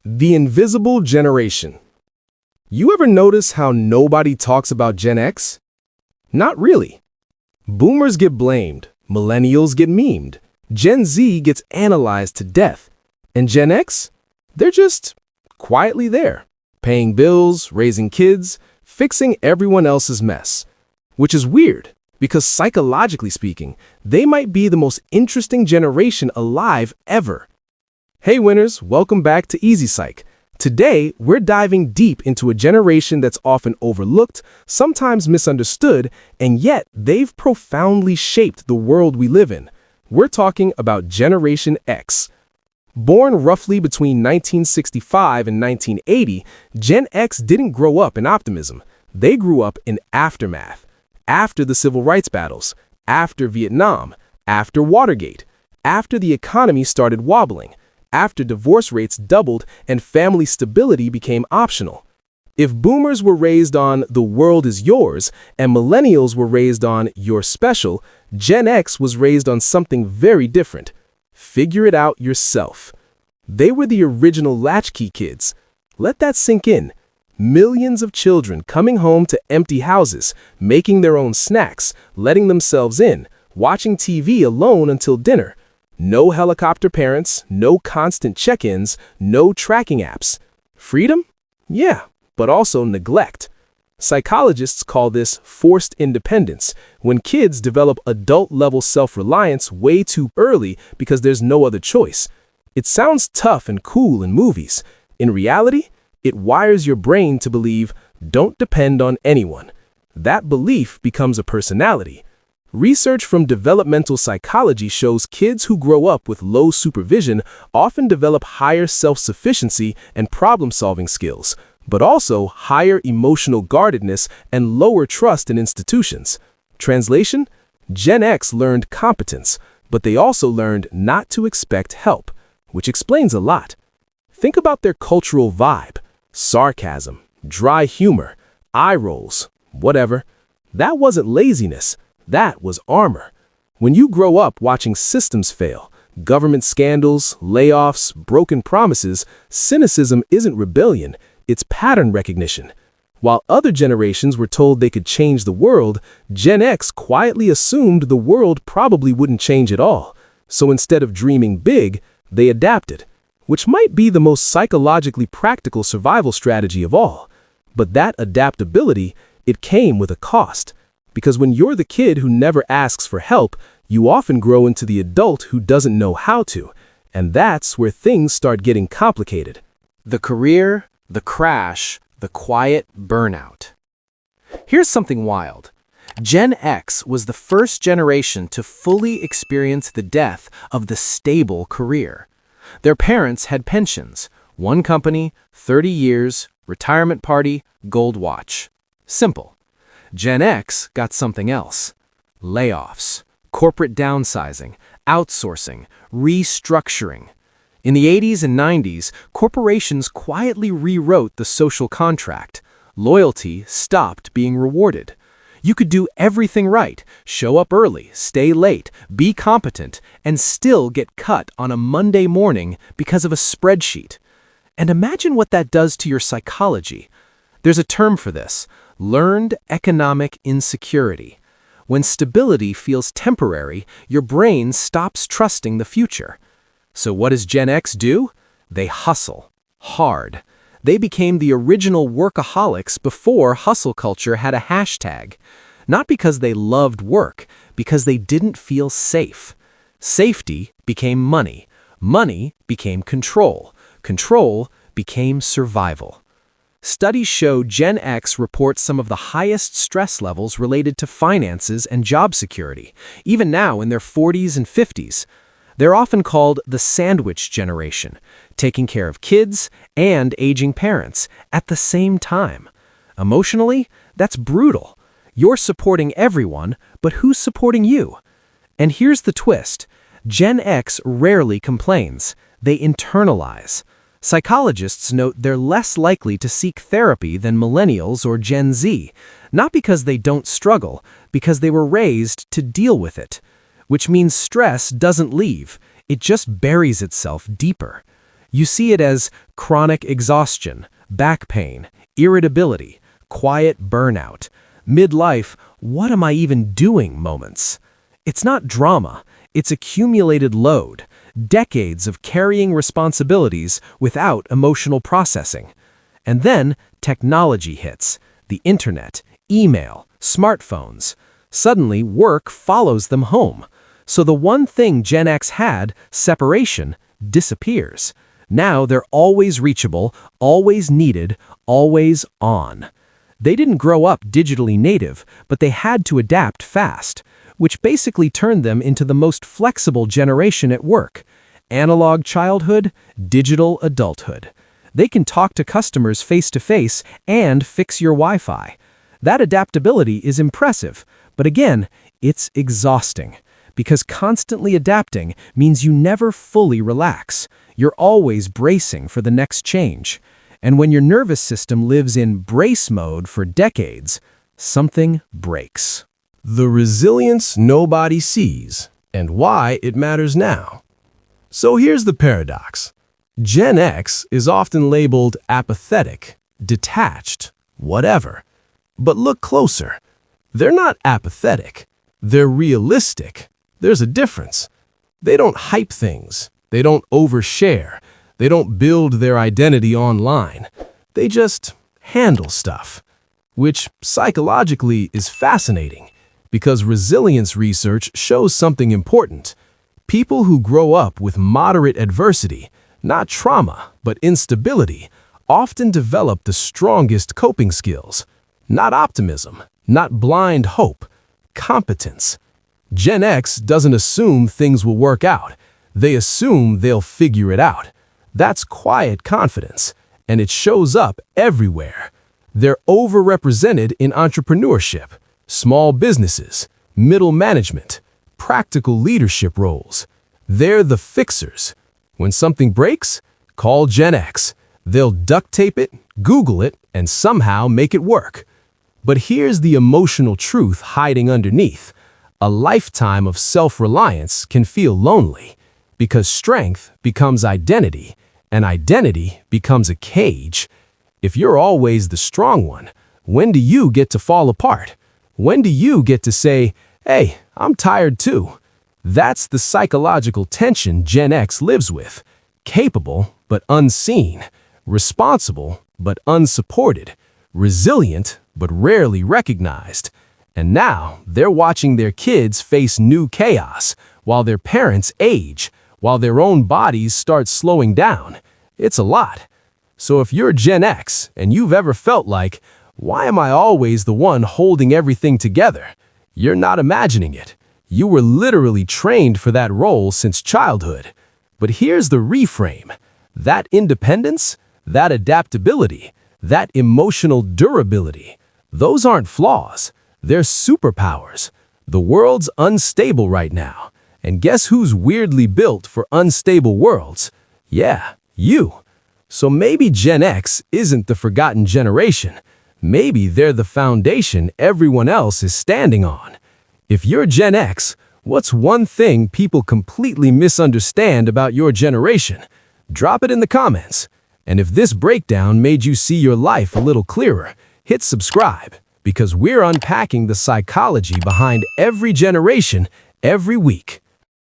The invisible generation. You ever notice how nobody talks about Gen X? Not really. Boomers get blamed, millennials get memed, Gen Z gets analyzed to death, and Gen X? They're just quietly there, paying bills, raising kids, fixing everyone else's mess. Which is weird, because psychologically speaking, they might be the most interesting generation alive ever. Hey winners, welcome back to Easy Psych. Today, we're diving deep into a generation that's often overlooked, sometimes misunderstood, and yet they've profoundly shaped the world we live in. We're talking about Generation X. Born roughly between 1965 and 1980, Gen X didn't grow up in optimism. They grew up in aftermath. After the civil rights battles, after Vietnam, after Watergate, after the economy started wobbling, after divorce rates doubled and family stability became optional. If boomers were raised on "the world is yours" and millennials were raised on "you're special," Gen X was raised on something very different. Figure it out yourself. They were the original latchkey kids. Let that sink in. Millions of children coming home to empty houses, making their own snacks, letting themselves in, watching TV alone until dinner. No helicopter parents, no constant check-ins, no tracking apps. Freedom? Yeah, but also neglect. Psychologists call this forced independence, when kids develop adult-level self-reliance way too early because there's no other choice. It sounds tough and cool in movies. In reality, it wires your brain to believe, don't depend on anyone. That belief becomes a personality. Research from developmental psychology shows kids who grow up with low supervision often develop higher self-sufficiency and problem-solving skills, but also higher emotional guardedness and lower trust in institutions. Translation? Gen X learned competence, but they also learned not to expect help, which explains a lot. Think about their cultural vibe: sarcasm, dry humor, eye rolls, whatever. That wasn't laziness. That was armor. When you grow up watching systems fail, government scandals, layoffs, broken promises, cynicism isn't rebellion, it's pattern recognition. While other generations were told they could change the world, Gen X quietly assumed the world probably wouldn't change at all. So instead of dreaming big, they adapted, which might be the most psychologically practical survival strategy of all. But that adaptability, it came with a cost. Because when you're the kid who never asks for help, you often grow into the adult who doesn't know how to. And that's where things start getting complicated. The career, the crash, the quiet burnout. Here's something wild. Gen X was the first generation to fully experience the death of the stable career. Their parents had pensions, one company, 30 years, retirement party, gold watch. Simple. Gen X got something else. Layoffs, corporate downsizing, outsourcing, restructuring. In the 80s and 90s, corporations quietly rewrote the social contract. Loyalty stopped being rewarded. You could do everything right, show up early, stay late, be competent, and still get cut on a Monday morning because of a spreadsheet. And imagine what that does to your psychology. There's a term for this: learned economic insecurity. When stability feels temporary, your brain stops trusting the future. So what does Gen X do? They hustle hard. They became the original workaholics before hustle culture had a hashtag. Not because they loved work, because they didn't feel safe. Safety became money. Money became control. Control became survival. Studies show Gen X reports some of the highest stress levels related to finances and job security, even now in their 40s and 50s. They're often called the sandwich generation, taking care of kids and aging parents at the same time. Emotionally, that's brutal. You're supporting everyone, but who's supporting you? And here's the twist. Gen X rarely complains. They internalize. Psychologists note they're less likely to seek therapy than millennials or Gen Z, not because they don't struggle, because they were raised to deal with it. Which means stress doesn't leave, it just buries itself deeper. You see it as chronic exhaustion, back pain, irritability, quiet burnout, midlife, what am I even doing moments. It's not drama, it's accumulated load, decades of carrying responsibilities without emotional processing. And then technology hits, the internet, email, smartphones. Suddenly, work follows them home. So the one thing Gen X had, separation, disappears. Now they're always reachable, always needed, always on. They didn't grow up digitally native, but they had to adapt fast, which basically turned them into the most flexible generation at work. Analog childhood, digital adulthood. They can talk to customers face-to-face and fix your Wi-Fi. That adaptability is impressive, but again, it's exhausting. Because constantly adapting means you never fully relax. You're always bracing for the next change. And when your nervous system lives in brace mode for decades, something breaks. The resilience nobody sees, and why it matters now. So here's the paradox. Gen X is often labeled apathetic, detached, whatever. But look closer. They're not apathetic. They're realistic. There's a difference. They don't hype things. They don't overshare. They don't build their identity online. They just handle stuff, which psychologically is fascinating because resilience research shows something important. People who grow up with moderate adversity, not trauma, but instability, often develop the strongest coping skills. Not optimism, not blind hope, competence. Gen X doesn't assume things will work out. They assume they'll figure it out. That's quiet confidence, and it shows up everywhere. They're overrepresented in entrepreneurship, small businesses, middle management, practical leadership roles. They're the fixers. When something breaks, call Gen X. They'll duct tape it, Google it, and somehow make it work. But here's the emotional truth hiding underneath. A lifetime of self-reliance can feel lonely because strength becomes identity, and identity becomes a cage. If you're always the strong one, when do you get to fall apart? When do you get to say, hey, I'm tired too? That's the psychological tension Gen X lives with. Capable, but unseen. Responsible, but unsupported. Resilient, but rarely recognized. And now they're watching their kids face new chaos while their parents age, while their own bodies start slowing down. It's a lot. So if you're Gen X and you've ever felt like, why am I always the one holding everything together? You're not imagining it. You were literally trained for that role since childhood. But here's the reframe. That independence, that adaptability, that emotional durability, those aren't flaws. They're superpowers. The world's unstable right now. And guess who's weirdly built for unstable worlds? Yeah, you. So maybe Gen X isn't the forgotten generation. Maybe they're the foundation everyone else is standing on. If you're Gen X, what's one thing people completely misunderstand about your generation? Drop it in the comments. And if this breakdown made you see your life a little clearer, hit subscribe, because we're unpacking the psychology behind every generation every week.